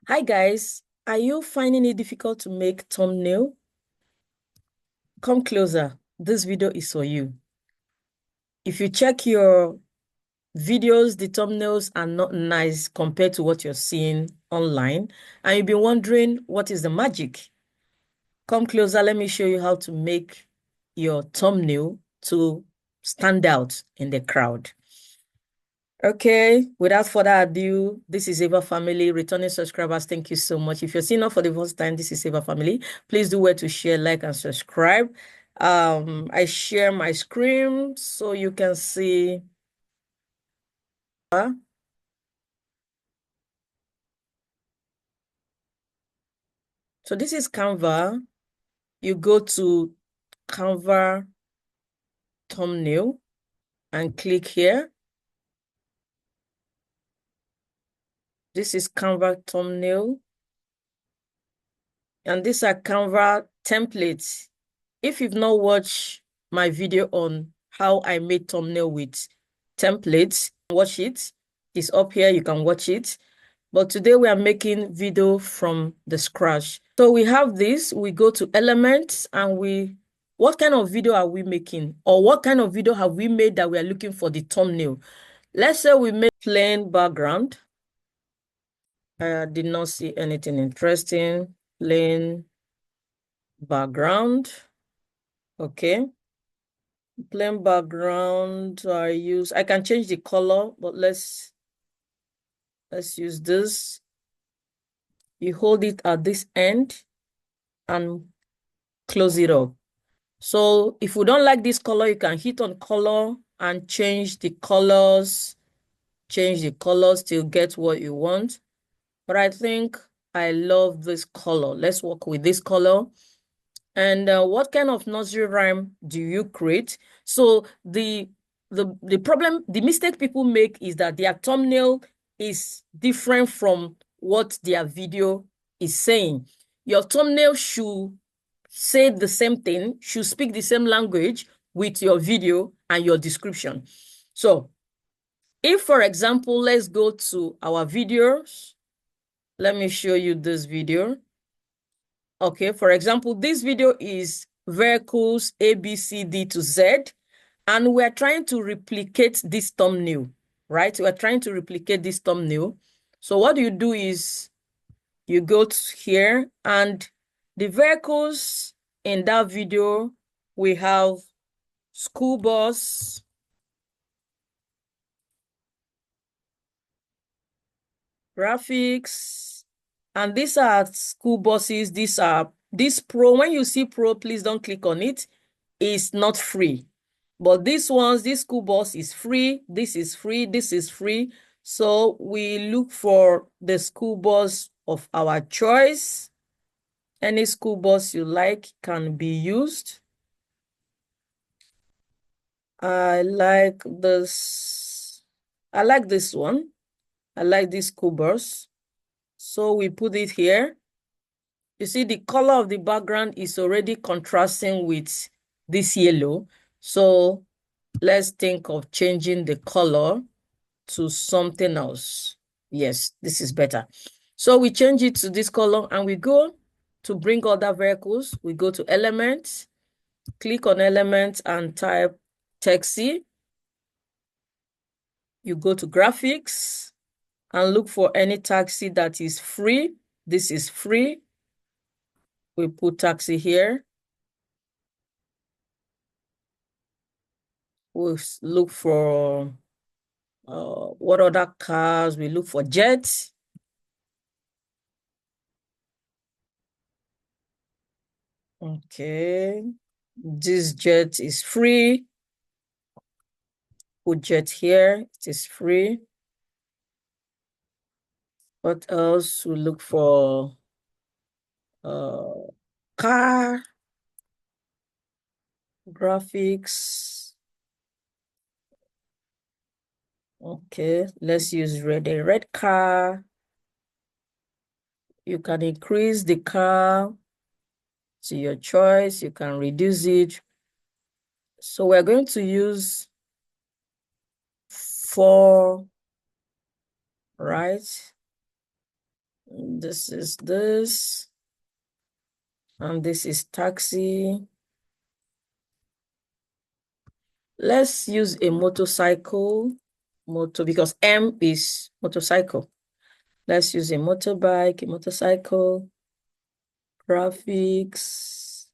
Hi guys, are you finding it difficult to make thumbnail? Come closer. This video is for you. If you check your videos, the thumbnails are not nice compared to what you're seeing online, and you've been wondering what is the magic. Come closer, let me show you how to make your thumbnail to stand out in the crowd. Okay, without further ado, this is Eva Family. Returning subscribers, thank you so much. If you're seeing us for the first time, this is Eva Family. Please do well to share, like, and subscribe. I share my screen so you can see. So this is Canva. You go to Canva thumbnail and click here. This is Canva thumbnail. And these are Canva templates. If you've not watched my video on how I made thumbnail with templates, watch it. It's up here, you can watch it. But today we are making video from the scratch. So we have this, we go to elements and what kind of video are we making? Or what kind of video have we made that we are looking for the thumbnail? Let's say we made plain background. I did not see anything interesting. Plain background. Okay. Plain background I can change the color, but let's use this. You hold it at this end and close it up. So if we don't like this color, you can hit on color and change the colors till get what you want. But I think I love this color. Let's work with this color. And what kind of nursery rhyme do you create? So the problem, the mistake people make is that their thumbnail is different from what their video is saying. Your thumbnail should say the same thing, should speak the same language with your video and your description. So if, for example, let's go to our videos. Let me show you this video. Okay, for example, this video is vehicles A, B, C, D to Z, and we're trying to replicate this thumbnail, right? We're trying to replicate this thumbnail. So what you do is you go to here, and the vehicles in that video, we have school bus, graphics, and these are school buses. This pro, when you see pro, please don't click on it. It's not free. But this school bus is free. This is free. This is free. So we look for the school bus of our choice. Any school bus you like can be used. I like this. I like this one. I like this school bus. So we put it here. You see the color of the background is already contrasting with this yellow. So let's think of changing the color to something else. Yes, this is better. So we change it to this color and we go to bring other vehicles. We go to elements, click on elements and type taxi. You go to graphics and look for any taxi that is free. This is free. We put taxi here. We'll look for what other cars? We look for jets. Okay, this jet is free. Put jet here, it is free. What else? We look for car, graphics. Okay, let's use a red car. You can increase the car to your choice. You can reduce it. So we're going to use 4, right? This is this. And this is taxi. Let's use a motorcycle. Because M is motorcycle. Let's use a motorbike, a motorcycle. Graphics.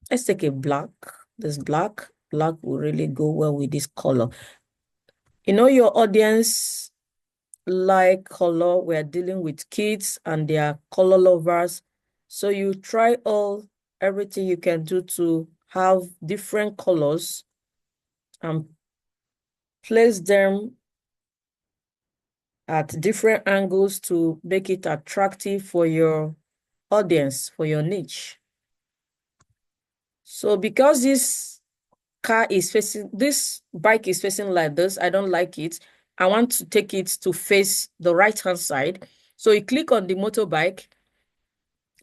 Let's take a black. This black. Black will really go well with this color. You know, your audience like color. We're dealing with kids and they are color lovers. So you try everything you can do to have different colors and place them at different angles to make it attractive for your audience, for your niche. So because this bike is facing like this, I don't like it. I want to take it to face the right-hand side. So you click on the motorbike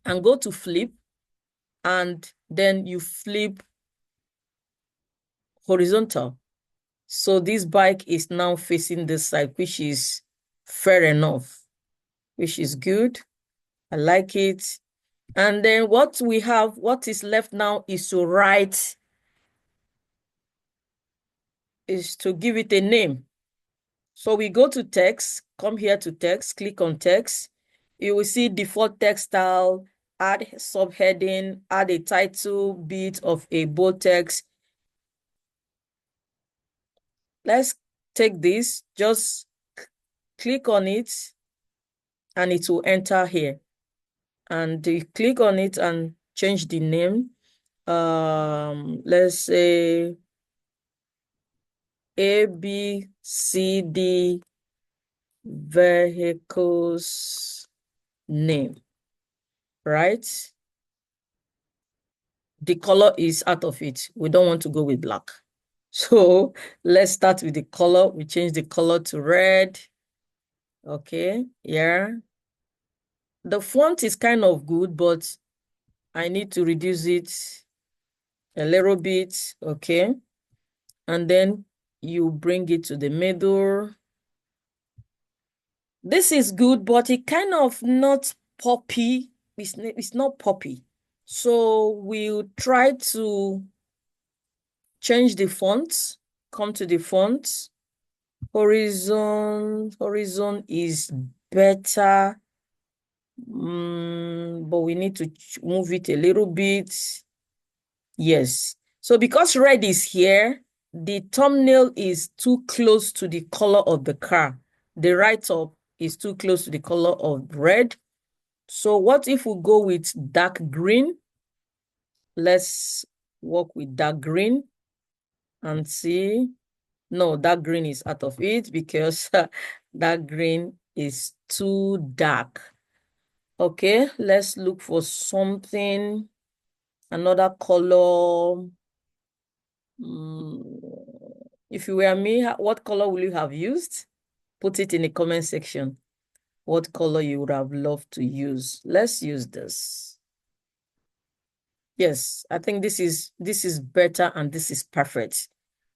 and go to flip, and then you flip horizontal. So this bike is now facing this side, which is fair enough, which is good. I like it. And then what is left now is to give it a name. So we go to text, come here to text, click on text. You will see default text style, add subheading, add a title bit of a bold text. Let's take this, just click on it, and it will enter here. And you click on it and change the name. Let's say ABCD vehicles name, right? The color is out of it. We don't want to go with black. So let's start with the color. We change the color to red. Okay, yeah. The font is kind of good, but I need to reduce it a little bit. Okay. And then you bring it to the middle. This is good, but it kind of not poppy. It's not poppy. So we'll try to change the font. Come to the font. Horizon is better. But we need to move it a little bit. Yes. So because red is here, the thumbnail is too close to the color of the car. The write-up is too close to the color of red. So what if we go with dark green? Let's work with dark green and see. No, dark green is out of it because dark green is too dark. Okay, let's look for something, another color. If you were me, what color will you have used? Put it in the comment section. What color you would have loved to use. Let's use this. Yes, I think this is better and this is perfect.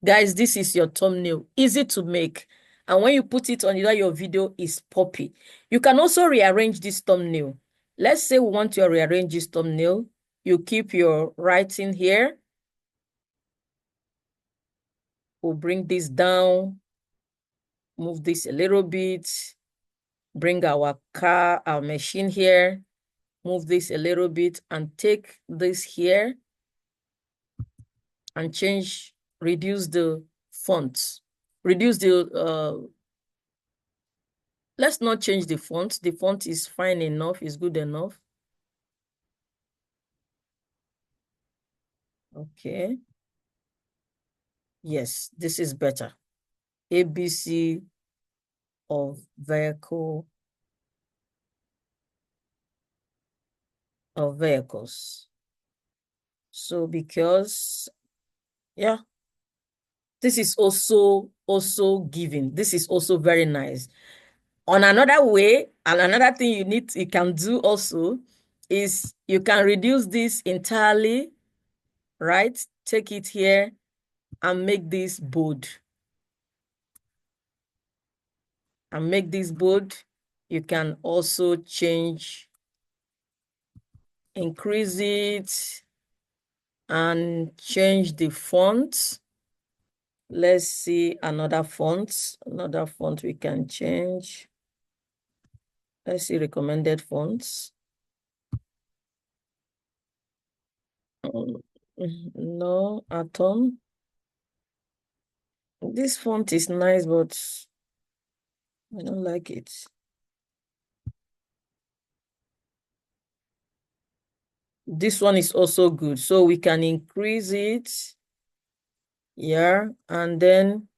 Guys, this is your thumbnail. Easy to make. And when you put it on your video, it's poppy. You can also rearrange this thumbnail. Let's say we want to rearrange this thumbnail. You keep your writing here. We'll bring this down. Move this a little bit. Bring our machine here. Move this a little bit and take this here and reduce the font. Reduce the, let's not change the font. The font is fine enough, is good enough. Okay. Yes, this is better. ABC of vehicles. So because, yeah, this is also giving. This is also very nice. On another way, and another thing you can do also is you can reduce this entirely, right? Take it here and make this bold. And make this bold. You can also increase it and change the font. Let's see another font we can change. Let's see recommended fonts. No, Atom. This font is nice, but I don't like it. This one is also good. So we can increase it. Yeah. And then,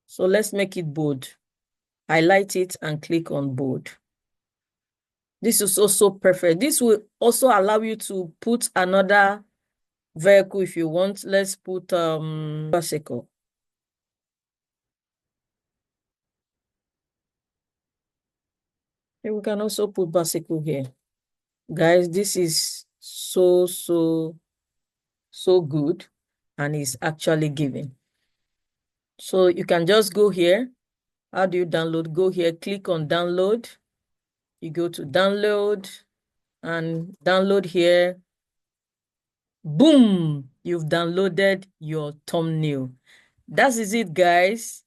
so let's make it bold. Highlight it and click on bold. This is also perfect. This will also allow you to put another vehicle if you want. Let's put bicycle. And we can also put bicycle here. Guys, this is so good and is actually giving. So you can just go here. How do you download? Go here, click on download. You go to download and download here. Boom! You've downloaded your thumbnail. That is it, guys.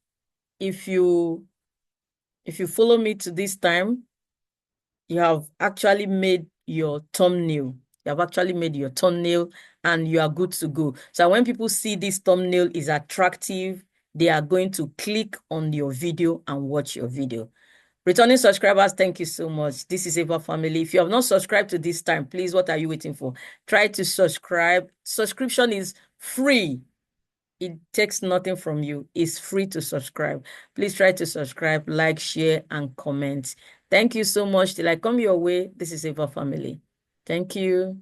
If you follow me to this time, you have actually made your thumbnail. You have actually made your thumbnail and you are good to go. So when people see this thumbnail is attractive, they are going to click on your video and watch your video. Returning subscribers, thank you so much. This is Eva Family. If you have not subscribed to this time, please, what are you waiting for? Try to subscribe. Subscription is free. It takes nothing from you. It's free to subscribe. Please try to subscribe, like, share, and comment. Thank you so much. Till I come your way, this is Eva Family. Thank you.